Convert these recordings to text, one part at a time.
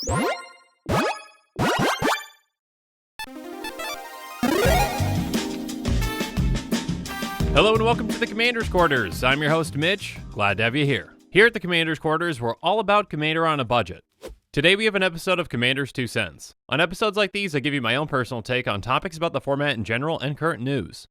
Hello and welcome to the Commander's Quarters. I'm your host, Mitch. Glad to have you here. Here at the Commander's Quarters, we're all about Commander on a budget. Today we have an episode of Commander's 2 Cents. On episodes like these, I give you my own personal take on topics about the format in general and current news.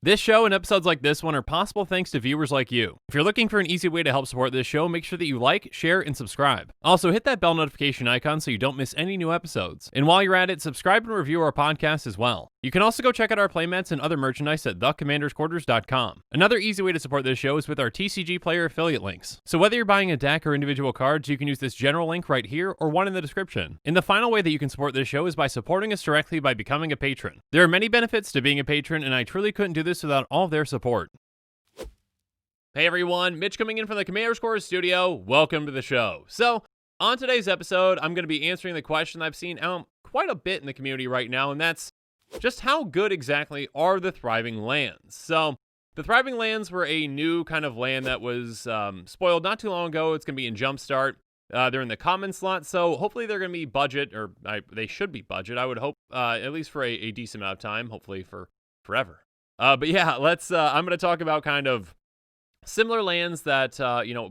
This show and episodes like this one are possible thanks to viewers like you. If you're looking for an easy way to help support this show, make sure that you like, share, and subscribe. Also, hit that bell notification icon so you don't miss any new episodes. And while you're at it, subscribe and review our podcast as well. You can also go check out our playmats and other merchandise at thecommandersquarters.com. Another easy way to support this show is with our TCG player affiliate links. So whether you're buying a deck or individual cards, you can use this general link right here or one in the description. And the final way that you can support this show is by supporting us directly by becoming a patron. There are many benefits to being a patron, and I truly couldn't do this without all of their support. Hey everyone, Mitch coming in from the Commander's Quarters studio. Welcome to the show. So, on today's episode, I'm going to be answering the question I've seen out quite a bit in the community right now, and that's just how good exactly are the Thriving Lands? So, the Thriving Lands were a new kind of land that was spoiled not too long ago. It's going to be in Jumpstart. They're in the common slot, so hopefully they're going to be budget, or they should be budget. I would hope, at least for a decent amount of time, hopefully for forever. But yeah, I'm going to talk about kind of similar lands that,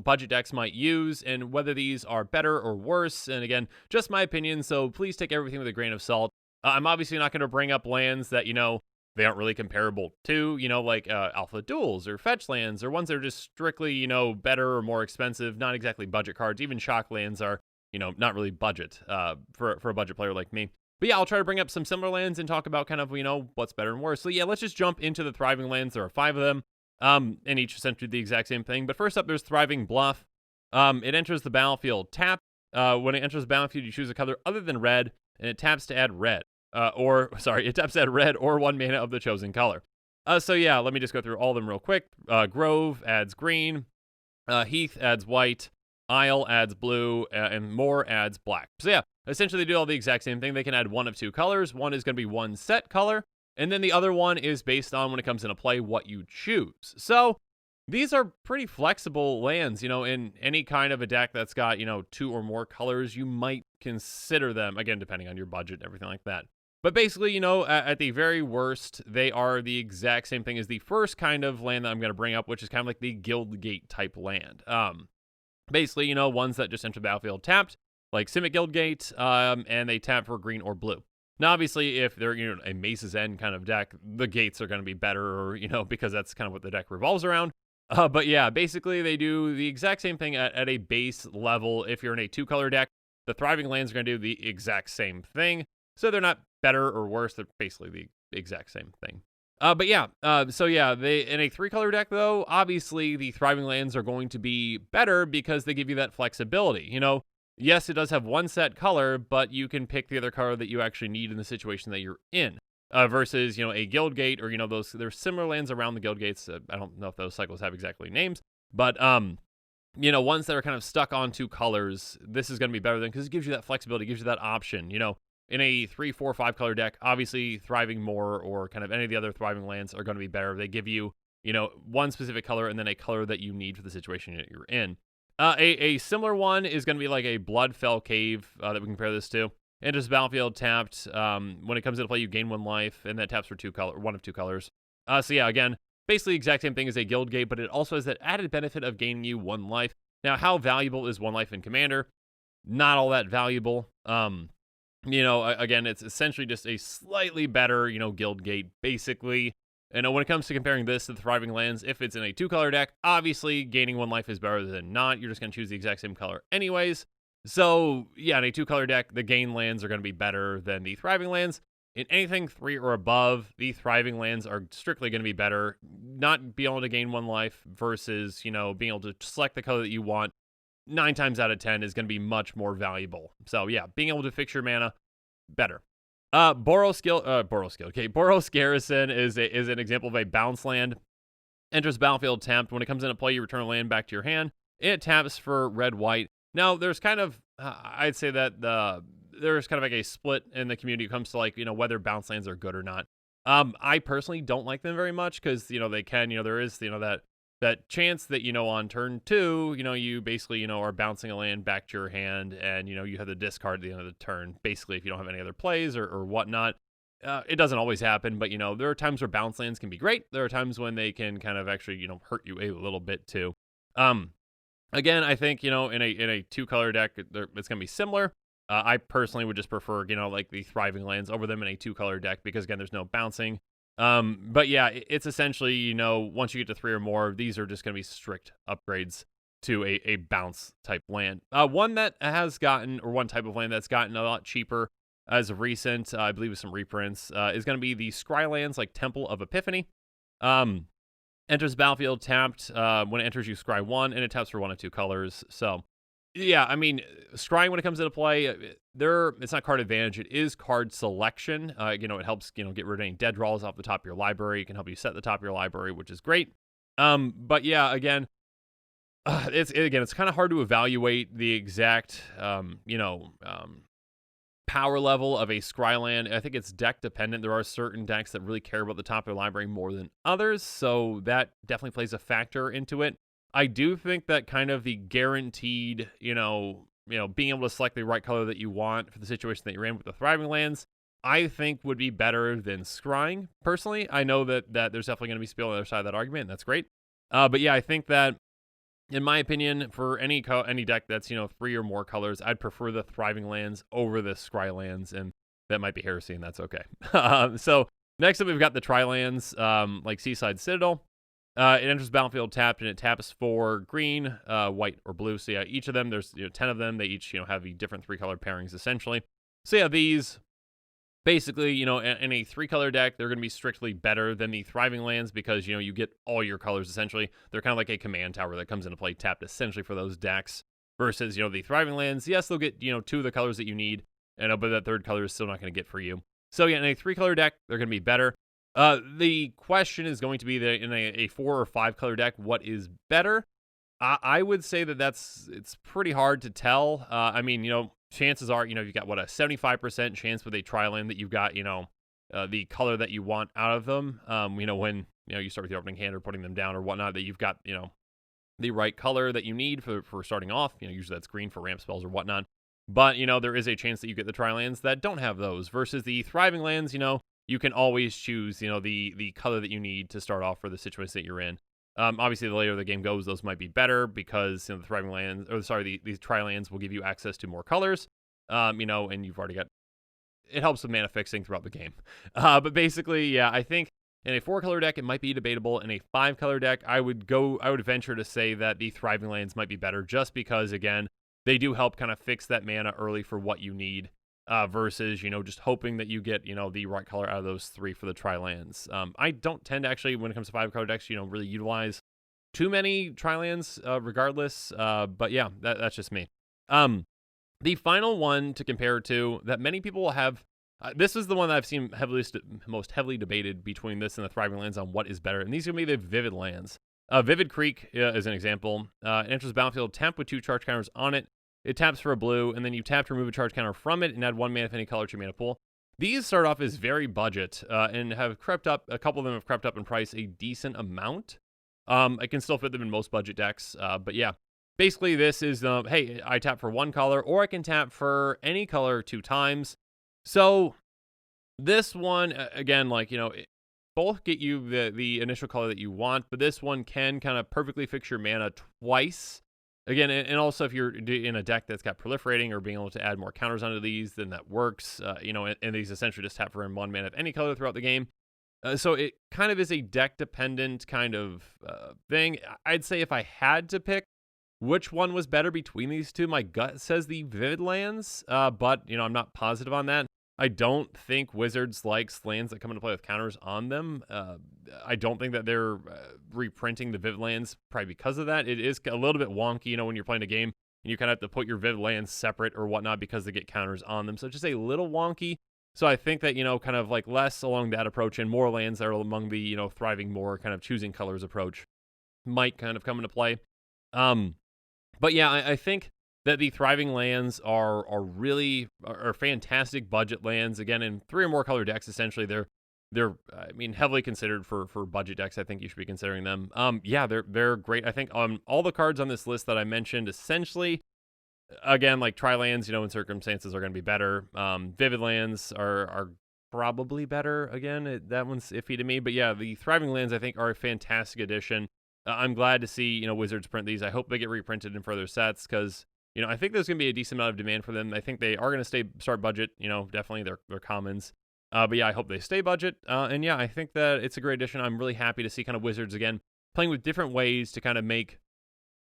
budget decks might use and whether these are better or worse. And again, just my opinion, so please take everything with a grain of salt. I'm obviously not going to bring up lands that, they aren't really comparable to, like Alpha Duels or Fetch lands or ones that are just strictly, better or more expensive, not exactly budget cards. Even Shock lands are, not really budget for a budget player like me. But yeah, I'll try to bring up some similar lands and talk about kind of, what's better and worse. So yeah, let's just jump into the Thriving Lands. There are 5 of them, and each essentially the exact same thing. But first up, there's Thriving Bluff. It enters the battlefield tapped. When it enters the battlefield, you choose a color other than red, and it taps to add red. It taps to add red or 1 mana of the chosen color. So yeah, let me just go through all of them real quick. Grove adds green. Heath adds white. Isle adds blue. And Moor adds black. So yeah, essentially they do all the exact same thing. They can add 1 of 2 colors. One is going to be 1 set color. And then the other one is based on, when it comes into play, what you choose. So these are pretty flexible lands, in any kind of a deck that's got, 2 or more colors, you might consider them, again, depending on your budget and everything like that. But basically, at the very worst, they are the exact same thing as the first kind of land that I'm going to bring up, which is kind of like the Guildgate type land. Basically, ones that just enter the battlefield tapped, like Simic Guildgate, and they tap for green or blue. Now, obviously, if they're, a Mace's End kind of deck, the gates are going to be better, or, because that's kind of what the deck revolves around. But yeah, basically, they do the exact same thing at a base level. If you're in a 2-color deck, the Thriving Lands are going to do the exact same thing. So they're not better or worse. They're basically the exact same thing. They in a 3-color deck, though, obviously, the Thriving Lands are going to be better because they give you that flexibility. Yes, it does have 1 set color, but you can pick the other color that you actually need in the situation that you're in. Versus, a Guildgate or, there's similar lands around the Guildgates. I don't know if those cycles have exactly names, but, ones that are kind of stuck on 2 colors, this is going to be better than, because it gives you that flexibility, gives you that option, In a 3, 4, 5-color deck, obviously Thriving Moor or kind of any of the other Thriving Lands are going to be better. They give you, 1 specific color and then a color that you need for the situation that you're in. A similar one is going to be like a Bloodfell Cave that we compare this to. Enters battlefield tapped. When it comes into play, you gain 1 life, and that taps for 1 of 2 colors. So yeah, again, basically exact same thing as a Guildgate, but it also has that added benefit of gaining you 1 life. Now, how valuable is 1 life in Commander? Not all that valuable. Again, it's essentially just a slightly better, Guildgate, basically. And when it comes to comparing this to the Thriving Lands, if it's in a 2-color deck, obviously gaining 1 life is better than not. You're just going to choose the exact same color anyways. So, yeah, in a 2-color deck, the gain lands are going to be better than the Thriving Lands. In anything 3 or above, the Thriving Lands are strictly going to be better. Not being able to gain 1 life versus, being able to select the color that you want 9 times out of 10 is going to be much more valuable. So, yeah, being able to fix your mana, better. Boros Garrison is an example of a bounce land. Enters battlefield tapped. When it comes into play, you return a land back to your hand. It taps for red-white. Now, there's kind of, I'd say that there's kind of like a split in the community when it comes to, like, whether bounce lands are good or not. I personally don't like them very much because, they can, there is, that that chance that, on turn 2, you basically, are bouncing a land back to your hand, and, you have the discard at the end of the turn, basically, if you don't have any other plays or whatnot. It doesn't always happen, but, there are times where bounce lands can be great. There are times when they can kind of actually, hurt you a little bit too. Again, I think, in a 2-color deck, it's going to be similar. I personally would just prefer, like the Thriving Lands over them in a 2-color deck because, again, there's no bouncing. But yeah, it's essentially, once you get to 3 or more, these are just going to be strict upgrades to a bounce type land. One that has gotten, or one type of land that's gotten a lot cheaper as of recent, I believe with some reprints, is going to be the Scry Lands, like Temple of Epiphany. Enters battlefield tapped. When it enters, you scry 1, and it taps for 1 of 2 colors. So, yeah, I mean, scrying when it comes into play, it's not card advantage. It is card selection. It helps, get rid of any dead draws off the top of your library. It can help you set the top of your library, which is great. But yeah, again, it's kind of hard to evaluate the exact, power level of a Scry Land. I think it's deck dependent. There are certain decks that really care about the top of their library more than others, so that definitely plays a factor into it. I do think that kind of the guaranteed, being able to select the right color that you want for the situation that you're in with the Thriving Lands, I think would be better than scrying. Personally, I know that there's definitely going to be people on the other side of that argument, and that's great. But yeah, I think that, in my opinion, for any deck that's, 3 or more colors, I'd prefer the Thriving Lands over the Scry Lands, and that might be heresy, and that's okay. So next up, we've got the Tri-Lands, like Seaside Citadel. It enters battlefield tapped, and it taps for green, white, or blue. So yeah, each of them, there's 10 of them. They each have the different 3-color pairings, essentially. So yeah, these basically, in a 3-color deck, they're going to be strictly better than the Thriving Lands because, you get all your colors, essentially. They're kind of like a command tower that comes into play tapped, essentially, for those decks. Versus, the Thriving Lands, yes, they'll get, 2 of the colors that you need, but that 3rd color is still not going to get for you. So yeah, in a 3-color deck, they're going to be better. The question is going to be that in a 4 or 5-color deck, what is better? I would say that it's pretty hard to tell. I mean, chances are, you've got, a 75% chance with a Tri-Land that you've got, the color that you want out of them. When, you start with the opening hand or putting them down or whatnot, that you've got, the right color that you need for starting off. Usually that's green for ramp spells or whatnot. But, there is a chance that you get the Tri-Lands that don't have those versus the Thriving Lands, you can always choose, the color that you need to start off for the situation that you're in. Obviously, the later the game goes, those might be better because the Thriving Lands, these Tri-Lands will give you access to more colors. And you've already got. It helps with mana fixing throughout the game. But basically, yeah, I think in a 4-color deck it might be debatable. In a 5-color deck, I would venture to say that the Thriving Lands might be better, just because again they do help kind of fix that mana early for what you need. Versus, just hoping that you get, the right color out of those 3 for the Tri-Lands. I don't tend to actually, when it comes to 5-color decks, really utilize too many Tri-Lands, regardless. But yeah, that's just me. The final one to compare to that many people will have, this is the one that I've seen most heavily debated between this and the Thriving Lands on what is better, and these are going to be the Vivid Lands. Vivid Creek is an example. It enters battlefield tapped with 2 charge counters on it. It taps for a blue, and then you tap to remove a charge counter from it and add 1 mana of any color to your mana pool. These start off as very budget and have crept up. A couple of them have crept up in price a decent amount. I can still fit them in most budget decks, but yeah. Basically, this is, hey, I tap for 1 color, or I can tap for any color 2 times. So this one, again, both get you the initial color that you want, but this one can kind of perfectly fix your mana twice. Again, and also if you're in a deck that's got proliferating or being able to add more counters onto these, then that works. And these essentially just tap for 1 mana of any color throughout the game. So it kind of is a deck-dependent kind of thing. I'd say if I had to pick which one was better between these two, my gut says the Vivid Lands, but, I'm not positive on that. I don't think Wizards likes lands that come into play with counters on them. I don't think that they're reprinting the Vivid Lands probably because of that. It is a little bit wonky, when you're playing a game and you kind of have to put your Vivid Lands separate or whatnot because they get counters on them. So it's just a little wonky. So I think that, kind of like less along that approach and more lands that are among the, thriving more kind of choosing colors approach might kind of come into play. But yeah, I think that the Thriving Lands are fantastic budget lands. Again, in 3 or more color decks, essentially, they're I mean, heavily considered for budget decks. I think you should be considering them. Yeah, they're great. I think all the cards on this list that I mentioned, essentially, again, like Tri-lands, in circumstances are going to be better. Vivid lands are probably better. Again, that one's iffy to me. But yeah, the Thriving Lands, I think, are a fantastic addition. I'm glad to see, Wizards print these. I hope they get reprinted in further sets because, I think there's going to be a decent amount of demand for them. I think they are going to start budget, definitely they're commons. But yeah, I hope they stay budget. And yeah, I think that it's a great addition. I'm really happy to see kind of Wizards again playing with different ways to kind of make,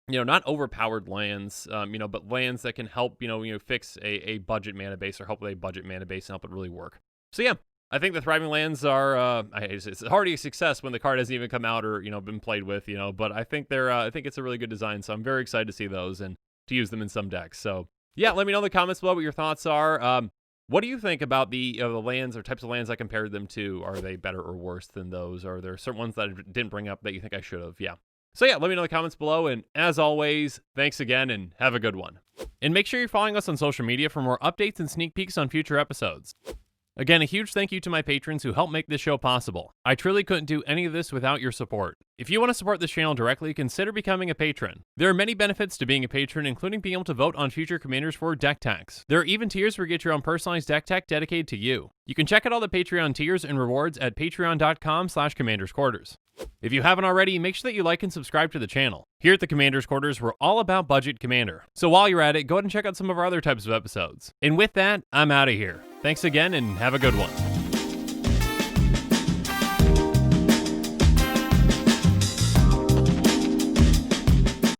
not overpowered lands, but lands that can help, fix a budget mana base or help with a budget mana base and help it really work. So yeah, I think the Thriving Lands are, it's already a success when the card hasn't even come out or, been played with, but I think I think it's a really good design. So I'm very excited to see those and to use them in some decks. So yeah, let me know in the comments below what your thoughts are. What do you think about the lands or types of lands I compared them to? Are they better or worse than those? Are there certain ones that I didn't bring up that you think I should have? Yeah. So yeah, let me know in the comments below. And as always, thanks again and have a good one. And make sure you're following us on social media for more updates and sneak peeks on future episodes. Again, a huge thank you to my patrons who help make this show possible. I truly couldn't do any of this without your support. If you want to support this channel directly, consider becoming a patron. There are many benefits to being a patron, including being able to vote on future Commanders for deck techs. There are even tiers where you get your own personalized deck tech dedicated to you. You can check out all the Patreon tiers and rewards at patreon.com/commandersquarters. If you haven't already, make sure that you like and subscribe to the channel. Here at the Commander's Quarters, we're all about budget Commander. So while you're at it, go ahead and check out some of our other types of episodes. And with that, I'm out of here. Thanks again and have a good one.